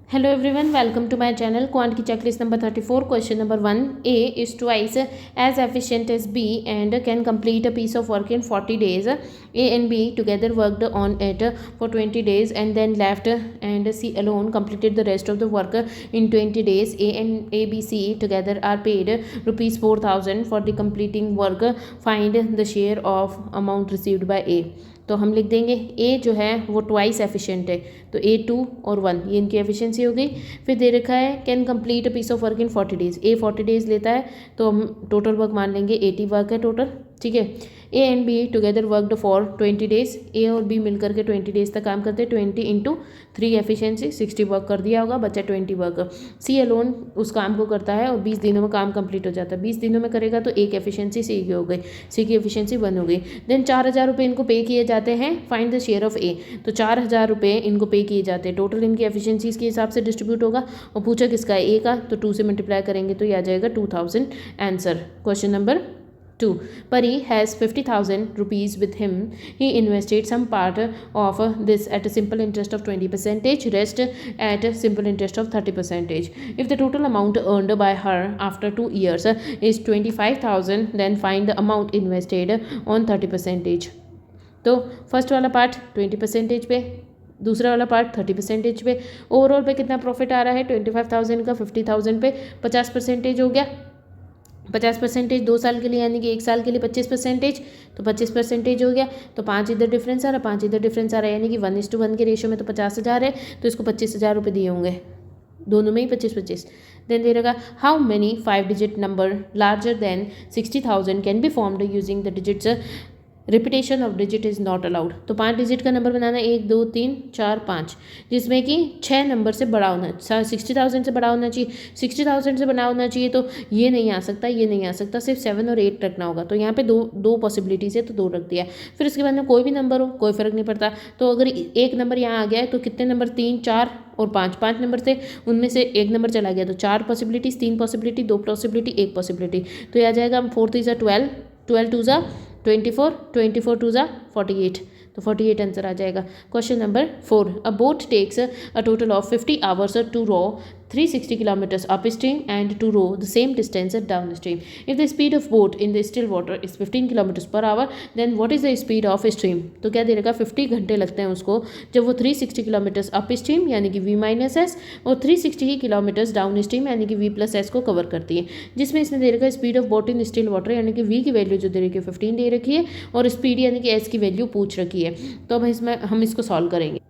Hello everyone, welcome to my channel Quant की checklist number 34. Question number 1. A is twice as efficient as B and can complete a piece of work in 40 days. A and B together worked on it for 20 days and then left, and C alone completed the rest of the work in 20 days. A and A, B, C together are paid rupees 4,000 for the completing work. Find the share of amount received by A. तो हम लिख देंगे ए जो है वो twice efficient है, तो ए 2 और 1 ये इनकी एफिशिएंसी हो गई। फिर दे रखा है can complete a piece of work in 40 days, a 40 days लेता है तो हम टोटल वर्क मान लेंगे 80 वर्क है टोटल, ठीक है। A and B together worked for 20 days, A और बी मिलकर के 20 डेज तक काम करते हैं। 20 इंटू 3 एफिशिएंसी 60 वर्क कर दिया होगा, बचा 20 वर्क। सी अलोन उस काम को करता है और 20 दिनों में काम कंप्लीट हो जाता है। 20 दिनों में करेगा तो एक एफिशिएंसी सी की हो गई, सी की एफिशिएंसी 1 हो गई। देन 4,000 रुपये इनको पे किए जाते हैं। फाइंड द शेयर ऑफ ए, तो 4,000 रुपये इनको पे किए जाते हैं। टोटल इनकी एफिशिएंसीज के हिसाब से डिस्ट्रीब्यूट होगा और पूछा किसका है, ए का, तो 2 से मल्टीप्लाई करेंगे तो ये आ जाएगा 2,000 answer. Question number 2. Pari has 50,000 rupees with him. He invested some part of this at a simple interest of 20%, rest at a simple interest of 30%. If the total amount earned by her after 2 years is 25,000, then find the amount invested on 30%. तो first वाला part 20% पे, दूसरा वाला part 30% पे। Overall पे कितना profit आ रहा है 25,000 का 50,000 पे 50% हो गया। 50% 2 साल के लिए, यानी कि 1 साल के लिए 25%, तो 25% हो गया। तो 5 इधर डिफरेंस आ रहा, 5 इधर डिफरेंस आ रहा है, यानी कि 1:1 के रेशियो में तो 50,000 है, तो इसको 25,000 रुपये दिए होंगे, दोनों में ही 25-25। देन दे रहेगा how many 5 digit number larger than 60,000 can be formed using the digits repetition of digit is not allowed. तो 5 डिजिट का नंबर बनाना 1 2 3 4 5, जिसमें कि 6 नंबर से बड़ा होना, 60,000 से बड़ा होना चाहिए। 60,000 से बड़ा होना चाहिए तो ये नहीं आ सकता, ये नहीं आ सकता, सिर्फ 7 और 8 रखना होगा। तो यहाँ पे दो पॉसिबिलिटीज़ है तो 2 रख दिया। फिर उसके बाद में कोई भी नंबर हो कोई फ़र्क नहीं पड़ता। तो अगर एक नंबर यहाँ आ गया है तो कितने नंबर, 3 4 और 5 नंबर थे, उनमें से एक नंबर चला गया, तो 4 पॉसिबिलिटीज़, 3 पॉसिबिलिटी, 2 पॉसिबिलिटी, 1 पॉसिबिलिटी। तो ये आ जाएगा 4 3 12, 12 2 24, 24 2 48, तो 48 आंसर आ जाएगा। Question number 4. A boat takes a total of 50 hours to row 360 kilometers upstream and to row the same distance downstream. If the speed of boat in the still water is 15 kilometers per hour, then what is the speed of stream? तो क्या दे रखा, 50 घंटे लगते हैं उसको जब वो 360 किलोमीटर्स अप स्ट्रीम यानी कि v माइनस एस और 360 किलोमीटर्स डाउन स्ट्रीम यानी कि v प्लस एस को कवर करती है। जिसमें इसने दे रखा है speed of boat in still water, यानी कि v की वैल्यू जो दे रखी है 15 दे रखी है और स्पीड यानी कि s की वैल्यू पूछ रखी है। तो अब इसमें हम इसको सॉल्व करेंगे।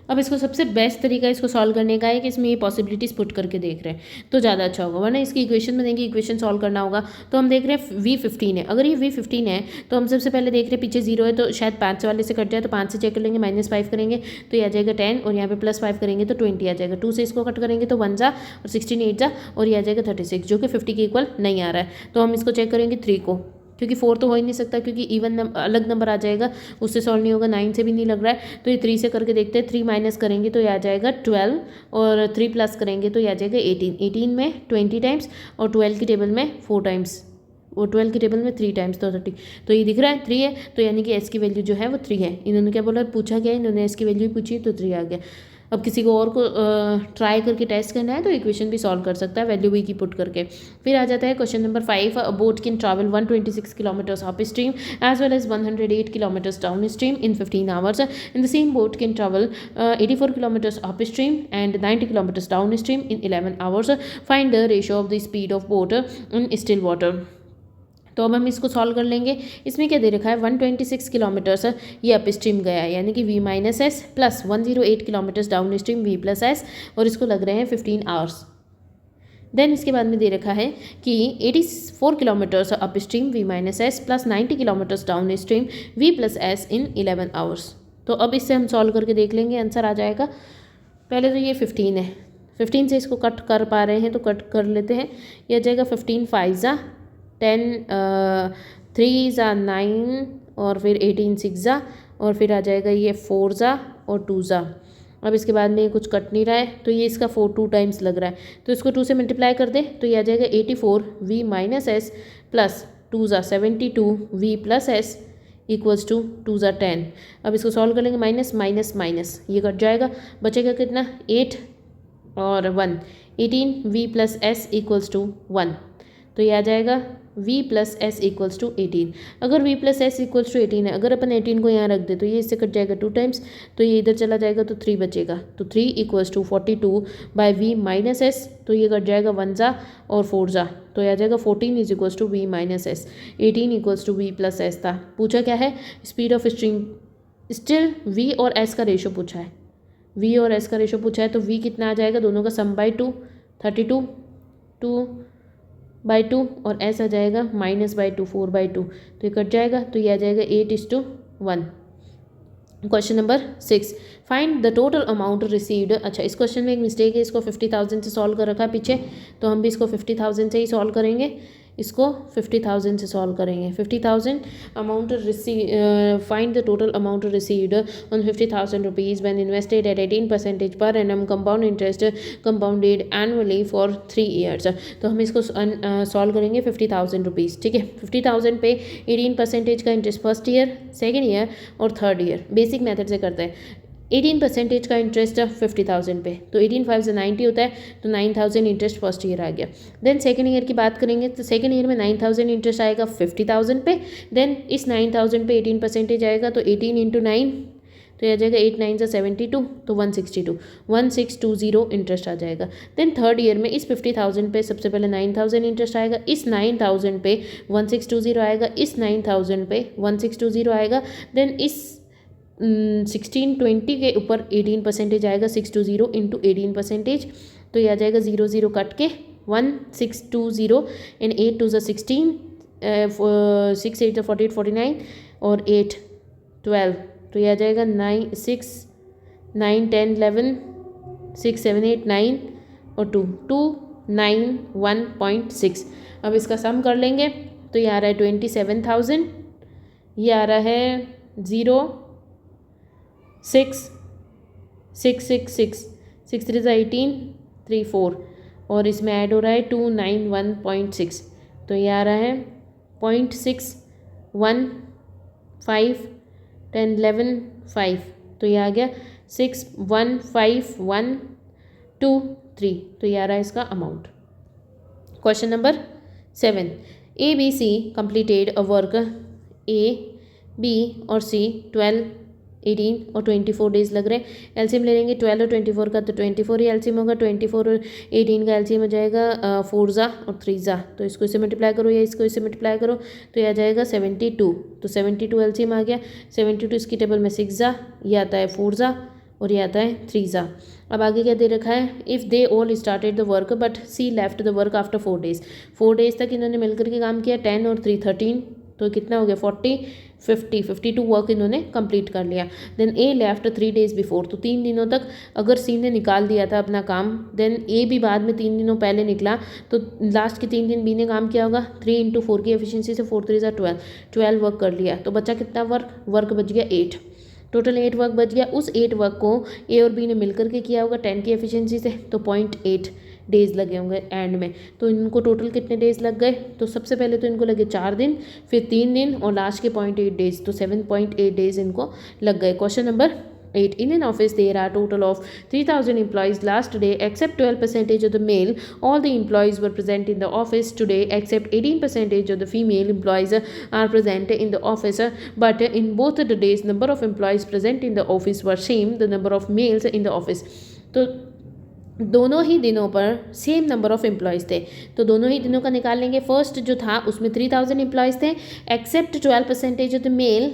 अब इसको सबसे बेस्ट तरीका इसको सॉल्व करने का है कि इसमें ये पॉसिबिलिटीज़ पुट करके देख रहे हैं तो ज़्यादा अच्छा होगा, वरना इसकी इक्वेशन बनेगी, इक्वेशन सॉल्व करना होगा। तो हम देख रहे हैं v15 है, अगर ये v15 है तो हम सबसे पहले देख रहे हैं पीछे 0 है तो शायद 5 वाले से कट जाए, तो 5 से चेक कर लेंगे, -5 करेंगे तो ये आ जाएगा 10 और यहाँ पे +5 करेंगे तो 20 आ जाएगा। 2 से इसको कट करेंगे तो 1 जा और 16 8 जा और ये आ जाएगा 36, जो कि 50 के इक्वल नहीं आ रहा है। तो हम इसको चेक करेंगे 3 को, क्योंकि 4 तो हो ही नहीं सकता, क्योंकि इवन अलग नंबर आ जाएगा, उससे सॉल्व नहीं होगा। 9 से भी नहीं लग रहा है तो ये 3 से करके देखते हैं। 3 माइनस करेंगे तो ये आ जाएगा 12 और 3 प्लस करेंगे तो ये आ जाएगा 18। 18 में 20 टाइम्स और 12 की टेबल में 4 टाइम्स और 12 की टेबल में 3 टाइम्स तो 30। तो ये दिख रहा है 3 है, तो यानी कि एस की वैल्यू जो है वो 3 है। इन्होंने क्या बोला, पूछा गया, इन्होंने एस की वैल्यू पूछी तो 3 आ गया। अब किसी को और को ट्राई करके टेस्ट करना है तो इक्वेशन भी सॉल्व कर सकता है वैल्यू वी की पुट करके। फिर आ जाता है question number 5. A boat can travel 126 kilometres upstream as well as 108 kilometres downstream in 15 hours. In the same boat can travel 84 kilometres upstream and 90 kilometres downstream in 11 hours. Find the ratio of the speed of boat in still water. तो अब हम इसको solve कर लेंगे। इसमें क्या दे रखा है 126 किलोमीटर्स ये अप स्ट्रीम गया है, यानी कि v minus S plus 108 kilometres downstream v plus S और इसको लग रहे हैं 15 आवर्स। देन इसके बाद में दे रखा है कि 84 kilometres upstream v minus S plus 90 kilometres downstream v plus S in 11 hours. तो अब इससे हम सॉल्व करके देख लेंगे, आंसर आ जाएगा। पहले तो ये 15 है, 15 से इसको कट कर पा रहे हैं तो कट कर लेते हैं। यह आ जाएगा 15 5 जा 10 3 जा 9 और फिर 18 6 जा और फिर आ जाएगा ये 4 जा और 2 जा। अब इसके बाद में कुछ कट नहीं रहा है तो ये इसका 2 टाइम्स लग रहा है, तो इसको 2 से मल्टीप्लाई कर दे तो ये आ जाएगा 84 v माइनस एस प्लस 2 जा 72 v plus S equals to 2 जा 10। अब इसको सॉल्व कर लेंगे, माइनस माइनस माइनस ये कट जाएगा, बचेगा कितना 8 और 1, 18v+s इक्वल्स टू 1। तो ये आ जाएगा v+s इक्वल्स टू 18। अगर v+s इक्वल्स टू 18 है, अगर अपन 18 को यहाँ रख दे तो ये इससे कट जाएगा 2 टाइम्स, तो ये इधर चला जाएगा तो 3 बचेगा। तो 3 इक्वल्स टू 42 बाई v-s, तो ये कट जाएगा 1 जा और 4 जा, तो ये आ जाएगा 14 is equals to v-s। 18 equals to v+s था। पूछा क्या है, speed of string, still v और s का रेशो पूछा है, v और s का रेशो पूछा है। तो v कितना आ जाएगा, दोनों का सम बाई 2, 32, 2/2 और s आ जाएगा -/2, 4/2, तो ये कट जाएगा, तो ये आ जाएगा 8:1। Question number 6, find the total amount received. अच्छा, इस क्वेश्चन में एक मिस्टेक है, इसको 50,000 से सॉल्व कर रखा है पीछे, तो हम भी इसको 50,000 से ही सॉल्व करेंगे। इसको 50,000 से सॉल्व करेंगे। 50,000 amount find the total amount received on 50,000 rupees when invested at 18% per annum compound interest compounded annually for 3 years. तो हम इसको सॉल्व करेंगे 50,000 रुपीज़, ठीक है। 50,000 पे 18% का interest first year, second year और थर्ड ईयर, बेसिक मेथड से करते हैं। 18% का इंटरेस्ट 50,000 पे, तो 18×5 से 90 होता है, तो 9,000 इंटरेस्ट फर्स्ट ईयर आ गया। देन सेकंड ईयर की बात करेंगे तो सेकंड ईयर में 9,000 इंटरेस्ट आएगा 50,000 पे। देन इस 9,000 पे 18% आएगा, तो 18 × 9, तो यह आ जाएगा 8 9 से 72, तो 162 इंटरेस्ट आ जाएगा। देन थर्ड ईयर में इस 50,000 पे सबसे पहले 9,000 इंटरेस्ट आएगा, इस 9,000 पे 1620 आएगा, इस 9,000 पे 1620 आएगा। देन इस 1620 के ऊपर 18% आएगा, 620 इंटू 18%, तो ये आ जाएगा 0 0 कट के 1620 एंड 8 2 16, 6 8 48 49 और 8 12, तो ये आ जाएगा 9 6 9 10 11 6 7 8 9 और 2 2 9 1.6। अब इसका सम कर लेंगे, तो ये आ रहा है 27,000, ये आ रहा है 0 6 6 6 6 6 3 18 3 4 और इसमें ऐड हो रहा है 291.6, तो ये आ रहा है 0.6 1 5 10 11 5, तो ये आ गया 6 1 5 1 2 3, तो ये आ रहा है इसका amount. Question number 7, A B C completed a work, A B और सी 12 18 और 24 डेज लग रहे हैं। एलसीएम ले लेंगे 12 और 24 का, तो 24 ही एलसीएम होगा। 24 और 18 का एलसीएम हो जाएगा 4 जा और 3 जा, तो इसको इससे मल्टीप्लाई करो या इसको इससे मल्टीप्लाई करो, तो ये आ जाएगा 72, तो 72 एलसीएम आ गया। 72 इसकी टेबल में 6 जा, ये आता है 4 जा और ये आता है 3 जा। अब आगे क्या दे रखा है, if they all started the work but C left the work after 4 days. 4 days तक इन्होंने मिलकर के काम किया, 10 और 3 13, तो कितना हो गया 40 50 52 वर्क इन्होंने कंप्लीट कर लिया। देन ए लेफ्ट 3 डेज बिफोर, तो 3 दिनों तक अगर सी ने निकाल दिया था अपना काम, देन ए भी बाद में 3 दिनों पहले निकला, तो लास्ट के 3 दिन बी ने काम किया होगा। 3 × 4 की एफिशिएंसी से 4 3 12 वर्क कर लिया, तो बचा कितना वर्क बच गया 8, टोटल 8 वर्क बच गया। उस 8 वर्क को ए और बी ने मिलकर के किया होगा 10 की एफिशिएंसी से, तो 0.8 डेज लगे होंगे एंड में। तो इनको टोटल कितने डेज लग गए, तो सबसे पहले तो इनको लगे 4 दिन, फिर 3 दिन और लास्ट के 0.8 डेज, तो 7.8 डेज इनको लग गए। Question number 8, in an office there are total of 3,000 employees last day except 12% of the male. All the employees were present in the office today except 18% of the female employees are present in the office, but in both the days number of employees present in the office were same the number of males in the office. तो दोनों ही दिनों पर same number of employees थे, तो दोनों ही दिनों का निकाल लेंगे। फर्स्ट जो था उसमें 3,000 एम्प्लॉयज़ थे, except 12% of the male,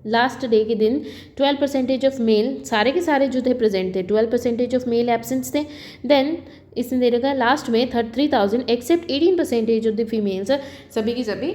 last day के दिन 12% ऑफ मेल, सारे के सारे जो थे प्रेजेंट थे, 12% ऑफ मेल एब्सेंस थे। देन इसने दे रखा है लास्ट में 3,000 एक्सेप्ट 18% ऑफ द फीमेल्स, सभी की सभी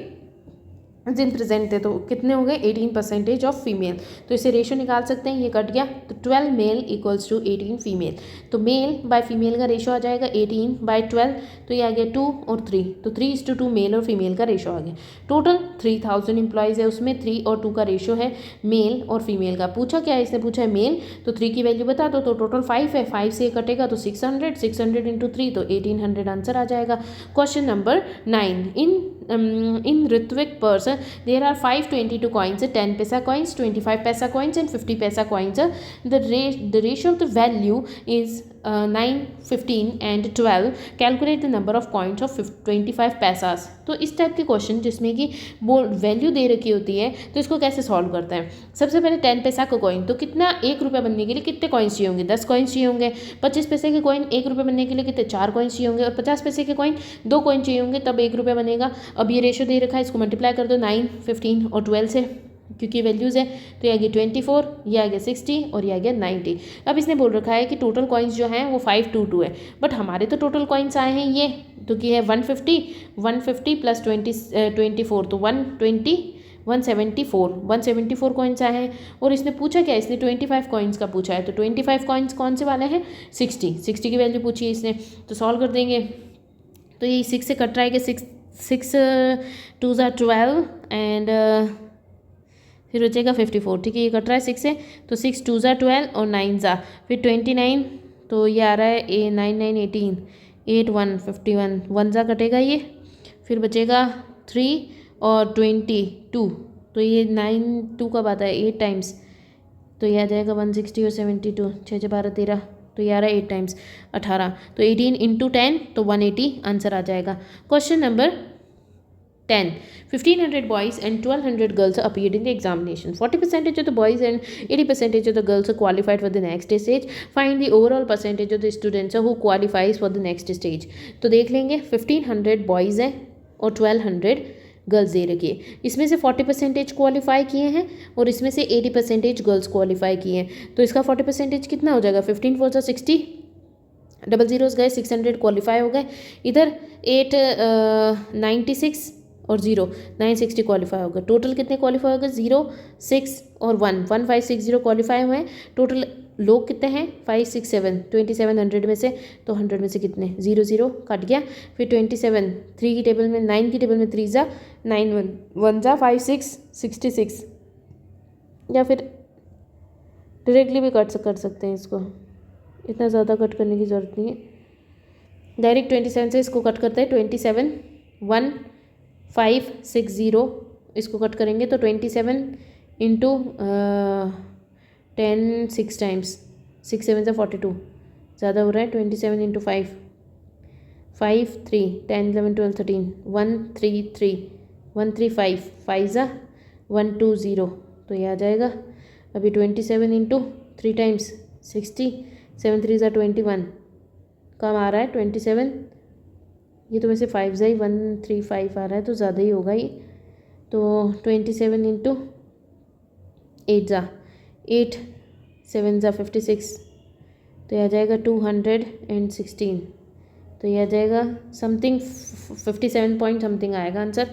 जिन प्रेजेंट थे, तो कितने हो गए 18% ऑफ फीमेल। तो इसे रेशो निकाल सकते हैं, ये कट गया, तो 12 मेल इक्वल्स टू 18 फीमेल। तो मेल बाय फीमेल का रेशो आ जाएगा 18/12, तो ये आ गया 2 और 3, तो 3:2 मेल और फीमेल का रेशो आ गया। टोटल 3,000 एम्प्लॉयज़ है, उसमें 3 और 2 का रेशो है मेल और फीमेल का। पूछा क्या है, इसने पूछा है मेल, तो 3 की वैल्यू बता दो, तो टोटल 5 है, 5 से कटेगा तो 600 600 × 3, तो 1800 आंसर आ जाएगा। Question number 9, in in Ritwik purse there are 522 coins, 10 paisa coins, 25 paisa coins and 50 paisa coins. The ratio of the value is 9, 15 and 12. Calculate the number of coins of 25 पैसास. तो इस type के question जिसमें कि वो value दे रखी होती है तो इसको कैसे सॉल्व करते हैं. सबसे पहले 10 पैसा का कॉइन, तो कितना 1 रुपये बनने के लिए कितने कॉइन्स चाहिए होंगे, 10 कॉइन्स चाहिए होंगे. 25 पैसे के कॉइन 1 रुपये बनने के लिए कितने 4 कॉइन्स चाहिए होंगे. और 50 पैसे के कॉइन 2 कॉइन चाहिए होंगे, तब 1 रुपये बनेगा. अब ये रेशो दे रखा है, इसको मल्टीप्लाई कर दो 9, 15 और 12 से, क्योंकि वैल्यूज़ है. तो ये आ गया 24, ये आ गया 60 और ये आ गया 90. अब इसने बोल रखा है कि टोटल कॉइन्स जो हैं वो 522 है, बट हमारे तो टोटल कॉइन्स आए हैं ये, तो कि है 150 प्लस 24 तो 174 कॉइन्स आए हैं. और इसने पूछा क्या, इसने 25 कॉइन्स का पूछा है. तो 25 कॉइन्स कौन से वाले हैं, 60 की वैल्यू पूछी है इसने. तो सॉल्व कर देंगे, तो ये 6 से कट रहा है कि 6 2 ज़ा 12 एंड फिर बचेगा 54. ठीक है, ये कट रहा है 6 से, तो 6 2 ज़ा 12 और 9 ज़ा फिर 29, तो ये आ रहा है 9 9 18 8 1 51 1 ज़ा कटेगा ये. फिर बचेगा 3 और 22, तो ये 9 2 कब आता है 8 टाइम्स, तो ये आ जाएगा 160 और 72 6 12 13, तो ये आ रहा है 8 टाइम्स 18, तो 18 इंटू 10 तो 180 आंसर आ जाएगा. Question number 10. 1500 boys and 1200 girls appeared in the examination. 40% of the boys and 80% of the girls are qualified for the next stage. Find the overall percentage of the students who qualifies for the next stage. तो देख लेंगे 1500 boys हैं और 1200 girls they रखी है. इसमें से 40% qualify किए हैं और इसमें से 80% गर्ल्स क्वालिफाई किए हैं. तो इसका 40% कितना हो जाएगा, 15 4 सा 60, डबल जीरोस गए, 600 क्वालिफाई हो गए. इधर 8 96 और 0 960 क्वालिफाई हो गए. टोटल कितने क्वालिफाई हो गए, 0 6 और 1 1560 क्वालिफाई हुए हैं. टोटल लोग कितने हैं 5 6 7 2700 में से, तो 100 में से कितने 0 0 कट गया. फिर 27 3 की टेबल में 9 की टेबल में 3 ज़ा 9 1 ज़ा 5 6 66, या फिर डायरेक्टली भी कट कर सकते हैं इसको, इतना ज़्यादा कट करने की ज़रूरत नहीं है. डायरेक्ट 27 से इसको कट करते हैं, 27 1 5 6 0 इसको कट करेंगे तो 27 इंटू 10 6 टाइम्स 6 7 से 42 ज़्यादा हो रहा है. 27 इंटू 5 5 3 10 11 12 13 1 3 3 1 3 5 5 ज़ा 1 2 0, तो ये आ जाएगा. अभी 27 इंटू 3 टाइम्स 60 7 3 ज़ा 21, कम आ रहा है 27, ये तो वैसे 5 ज़ा ही 1 3 5 आ रहा है, तो ज़्यादा ही होगा ये. तो 27 इंटू 8 ज़ा 8 7 ज़ा 56, तो यह आ जाएगा 216, तो यह आ जाएगा समथिंग 57 पॉइंट समथिंग आएगा आंसर.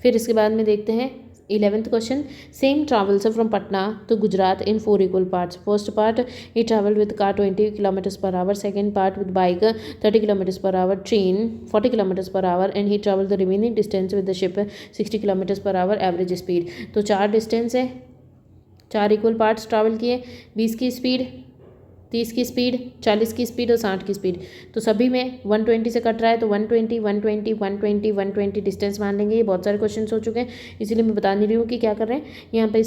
फिर इसके बाद में देखते हैं 11th question. Same travels from Patna to Gujarat in 4 equal parts. First part he travel with car 20 km/h. Second part with bike 30 km/h, train 40 km/h and he travel the remaining distance with the ship 60 km/h average speed. तो 4 distance है, 4 equal parts travel किए, 20 की speed 30 की speed 40 की speed और 60 की speed. तो सभी में 120 से कट रहा है, तो 120 120 120 120 डिस्टेंस मान लेंगे. ये बहुत सारे क्वेश्चन हो चुके हैं, इसीलिए मैं बता नहीं रही हूँ कि क्या कर रहे हैं. यहाँ पे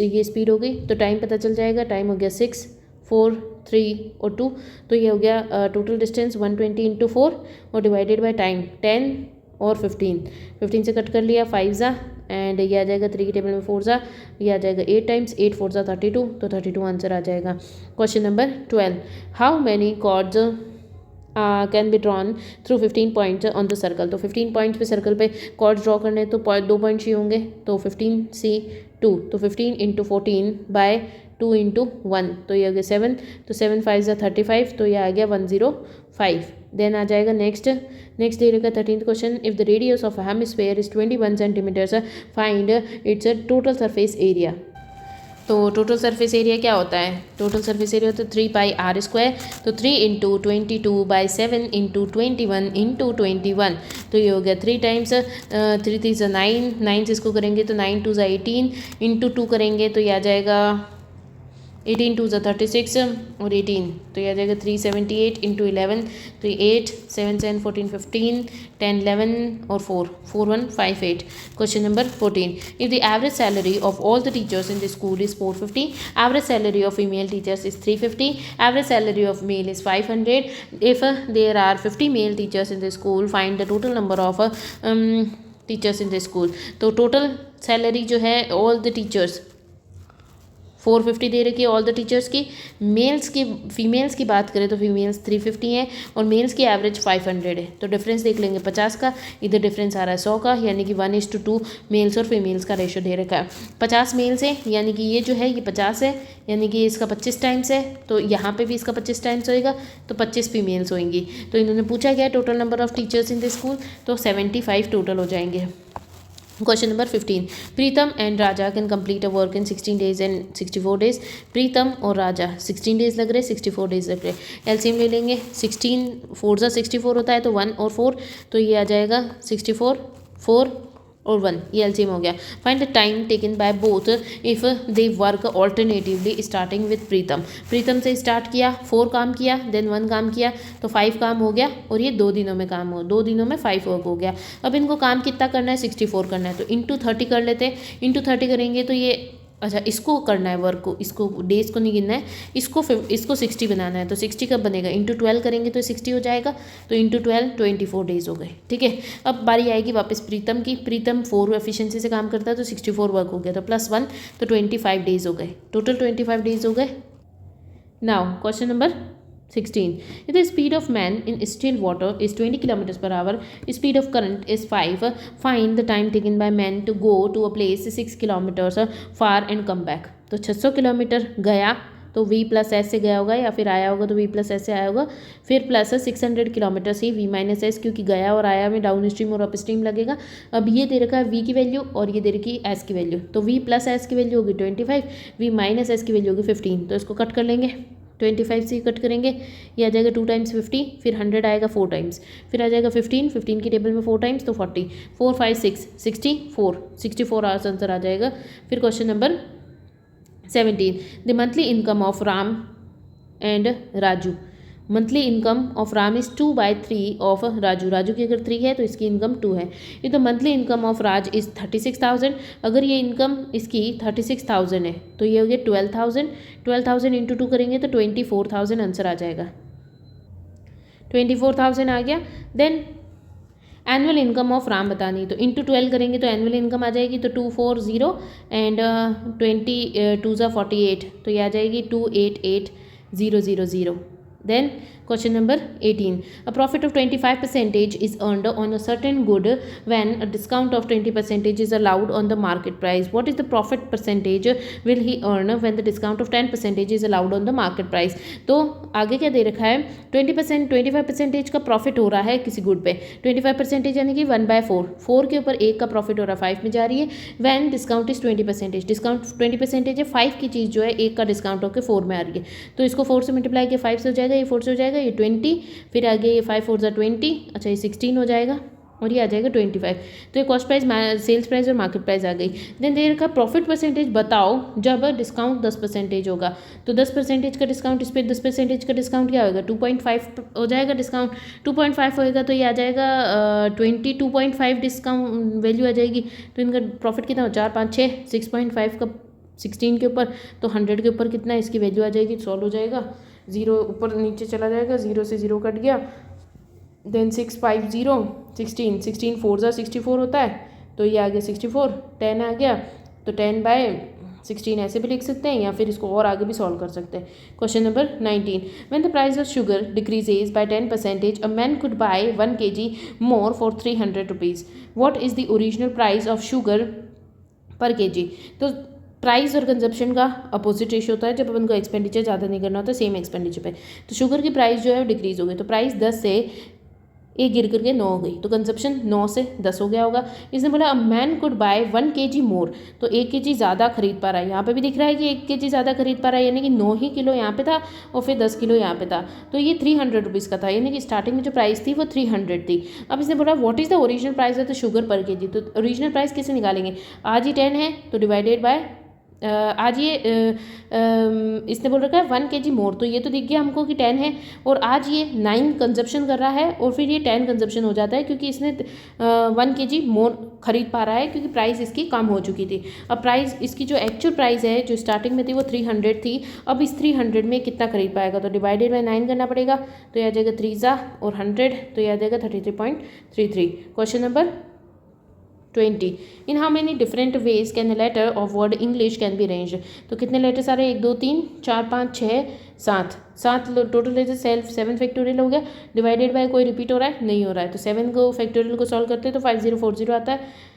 ये स्पीड हो गई तो टाइम पता चल जाएगा. टाइम हो गया 6 4 3 और 2, तो ये हो गया टोटल डिस्टेंस 120 इंटू 4 और डिवाइडेड बाई टाइम 10 और 15 से कट कर लिया 5 ज़ा एंड ये आ जाएगा 3 की टेबल में 4 ज़ा, ये आ जाएगा 8 टाइम्स 8 4 ज़ा 32, तो 32 आंसर आ जाएगा. Question number 12. How many chords can be drawn through 15 points on the circle. तो 15 पॉइंट्स पे सर्कल पे कॉर्ड्स ड्रॉ करने तो 2 पॉइंट्स ही होंगे, तो 15 C 2, तो 15 इंटू 14 बाय 2 इंटू 1, तो ये आ गया 7, तो 7 5 ज़ा 35, तो ये आ गया 105. देन आ जाएगा नेक्स्ट डे का 13th question. If the radius of hemisphere is 21 centimetres, find its total surface area. तो टोटल सरफेस एरिया क्या होता है, टोटल सरफेस एरिया होता है 3πr², तो 3 इंटू 22 बाई 7 इंटू 21 इंटू 21, तो ये हो गया 3 टाइम्स 3 3 ज़ा 9 9 से इसको करेंगे तो 9 2 ज़ा 18 इंटू 2 करेंगे तो ये आ जाएगा 18 टू ज़ा 36 और 18, तो ये आ जाएगा 378 इंटू 11, तो 8 7 7 14 15 10 11 और 4 4 1 5 8। Question number 14, if the average salary of all the teachers in the school is 450, average salary of female teachers is 350, average salary of male is 500, if there are 50 male teachers in the school find the total number of teachers in the school. तो total salary जो है all the teachers 450 दे रखी है all the teachers की। Males की females की बात करें तो फीमेल्स 350 हैं और मेल्स की एवरेज 500 है। तो डिफरेंस देख लेंगे 50 का, इधर डिफरेंस आ रहा है 100 का, यानी कि 1:2 मेल्स और फीमेल्स का रेशो दे रखा है। 50 मेल्स है यानी कि ये जो है ये 50 है, यानी कि इसका 25 टाइम्स है, तो यहाँ पे भी इसका 25 टाइम्स होएगा, तो 25 फीमेल्स होंगी। तो इन्होंने पूछा गया total number of teachers in the school, तो 75 टोटल हो जाएंगे। Question number 15, Preetham and Raja can complete a work in 16 days and 64 days। प्रीतम और राजा 16 डेज लग रहे, 64 डेज लग रहे। एलसीएम ले लेंगे, 16 4 ज़ा 64 होता है, तो 1 और 4, तो ये आ जाएगा 64 4 और 1, ये एलसीएम हो गया। Find the time taken by both if they work alternatively starting with Pritam. Pritam से स्टार्ट किया, 4 काम किया, देन 1 काम किया, तो 5 काम हो गया, और ये 2 दिनों में काम हो, 2 दिनों में 5 वर्क हो गया। अब इनको काम कितना करना है, 64 करना है, तो इंटू 30 कर लेते हैं। इंटू 30 करेंगे तो ये अच्छा इसको करना है वर्क को, इसको डेज को नहीं गिनना है, इसको 60 बनाना है, तो 60 कब बनेगा, इंटू 12 करेंगे तो 60 हो जाएगा, तो इंटू 12 24 डेज हो गए। ठीक है, अब बारी आएगी वापस प्रीतम की। प्रीतम 4 एफिशिएंसी से काम करता है, तो 64 वर्क हो गया, तो +1 तो 25 डेज हो गए, टोटल 25 डेज हो गए। Now question number 16, if the speed of man in still water is 20 kilometers per hour, speed of current is 5, find the time taken by man to go to a place 6 kilometers far and come back। तो 600 kilometre गया तो v plus S से गया होगा, या फिर आया होगा तो v प्लस एस से आया होगा, फिर प्लस 600 किलोमीटर से v माइनस एस, क्योंकि गया और आया में डाउन स्ट्रीम और अप स्ट्रीम लगेगा। अब ये दे रखा है v की वैल्यू और ये दे रखी है s की वैल्यू, तो v प्लस एस की वैल्यू होगी 25, v माइनस एस की वैल्यू होगी 15, तो इसको कट कर लेंगे, 25 से कट करेंगे, ये आ जाएगा 2 टाइम्स 50, फिर 100 आएगा 4 टाइम्स, फिर आ जाएगा 15 की टेबल में 4 टाइम्स, तो 40 4 5 6 64 आंसर आ जाएगा। फिर question number 17, the monthly income of Ram and Raju. Monthly income of Ram is 2/3 of Raju. Raju की अगर 3 है तो इसकी इनकम 2 है। ये तो monthly income of Raj is 36,000। अगर ये इनकम इसकी 36,000 है तो ये हो गया 12,000 इंटू 2 करेंगे तो 24,000 आंसर आ जाएगा। 24,000 आ गया। Then annual income of Ram बतानी, तो इंटू 12 करेंगे तो एनुअल इनकम आ जाएगी, तो 240 एंड 2 ज़ा 48, तो ये आ जाएगी 288,000। Then question number 18, a profit of 25% is earned on a certain good when a discount of 20% is allowed on the market price. What is the profit percentage will he earn when the discount of 10% is allowed on the market price? तो आगे क्या दे रखा है, 25% का profit हो रहा है किसी गुड पे, 25% यानी कि 1/4, 4 के ऊपर 1 का प्रॉफिट हो रहा है, 5 में जा रही है। वैन डिस्काउंट इज 20%, डिस्काउंट 20% है, 5 की चीज़ जो है 1 का डिस्काउंट होकर 4 में आ रही है, तो इसको 4 से मल्टीप्लाई किया 5 से हो जाएगा, ये 4 से हो जाएगा, ये 20, फिर आगे ये 5 4 ज़ा 20, अच्छा ये 16 हो जाएगा और ये आ जाएगा 25। तो ये कॉस्ट प्राइस, सेल्स प्राइस और मार्केट प्राइस आ गई। देन देर का प्रॉफिट परसेंटेज बताओ जब डिस्काउंट 10% होगा, तो 10% का डिस्काउंट, इस पर 10% का डिस्काउंट क्या होगा, 2.5 हो जाएगा डिस्काउंट, 2.5 होएगा तो ये आ जाएगा 22.5 डिस्काउंट वैल्यू आ जाएगी। तो इनका प्रॉफिट कितना हो, 4 5 6, 6.5 का 16 के ऊपर, तो 100 के ऊपर कितना इसकी वैल्यू आ जाएगी, सॉल्व हो जाएगा, 0 ऊपर नीचे चला जाएगा, 0 से 0 कट गया, देन 650 16 4 ज़ा 64 होता है, तो ये आ गया 64, 10 आ गया, तो 10/16 ऐसे भी लिख सकते हैं, या फिर इसको और आगे भी सॉल्व कर सकते हैं। Question number 19, when the price of sugar decreases bye 10%, a man could bye 1 kg more for 300 rupees. What is the original price of sugar पर kg। तो प्राइस और कंजप्शन का अपोजिट रेशियो होता है, जब अपन को एक्सपेंडिचर ज़्यादा नहीं करना होता सेम एक्सपेंडिचर पे। तो शुगर की प्राइस जो है वो डिक्रीज़ हो गई, तो प्राइस 10 से 1 गिर करके 9 हो गई, तो कंजप्शन 9 से 10 हो गया होगा। इसने बोला a man could bye 1 kg मोर, तो 1 kg ज़्यादा खरीद पा रहा है, यहाँ पे भी दिख रहा है कि 1 kg ज़्यादा खरीद पा रहा है, यानी कि 9 ही किलो यहाँ पे था और फिर 10 किलो यहाँ पे था, तो ये 300 रुपीज़ का था, यानी कि स्टार्टिंग में जो प्राइस थी वो 300 थी। अब इसने बोला what is the original price of the sugar पर kg, तो ओरिजिनल प्राइस कैसे निकालेंगे, आज ही 10 है तो डिवाइडेड बाय आज ये इसने बोल रखा है 1 kg मोर, तो ये तो दिख गया हमको कि 10 है, और आज ये 9 कंजप्शन कर रहा है और फिर ये 10 कंजप्शन हो जाता है क्योंकि इसने 1 kg मोर खरीद पा रहा है क्योंकि प्राइस इसकी कम हो चुकी थी। अब प्राइस इसकी जो एक्चुअल प्राइस है जो स्टार्टिंग में थी वो 300 थी, अब इस 300 में कितना खरीद पाएगा, तो डिवाइडेड बाय 9 करना पड़ेगा, तो यह आ जाएगा 3 और 100, तो यह आ जाएगा 33.33। Question number 20, in how many different ways can letter of word English can be arranged, तो कितने लेटर्स आ रहे हैं, 1 2 3 4 5 6 7, 7 टोटल लेटर सेल्फ 7 फैक्टोरियल हो गया, डिवाइडेड बाय कोई रिपीट हो रहा है नहीं हो रहा है, तो 7 को फैक्टोरियल को सॉल्व करते हैं तो 5040 आता है।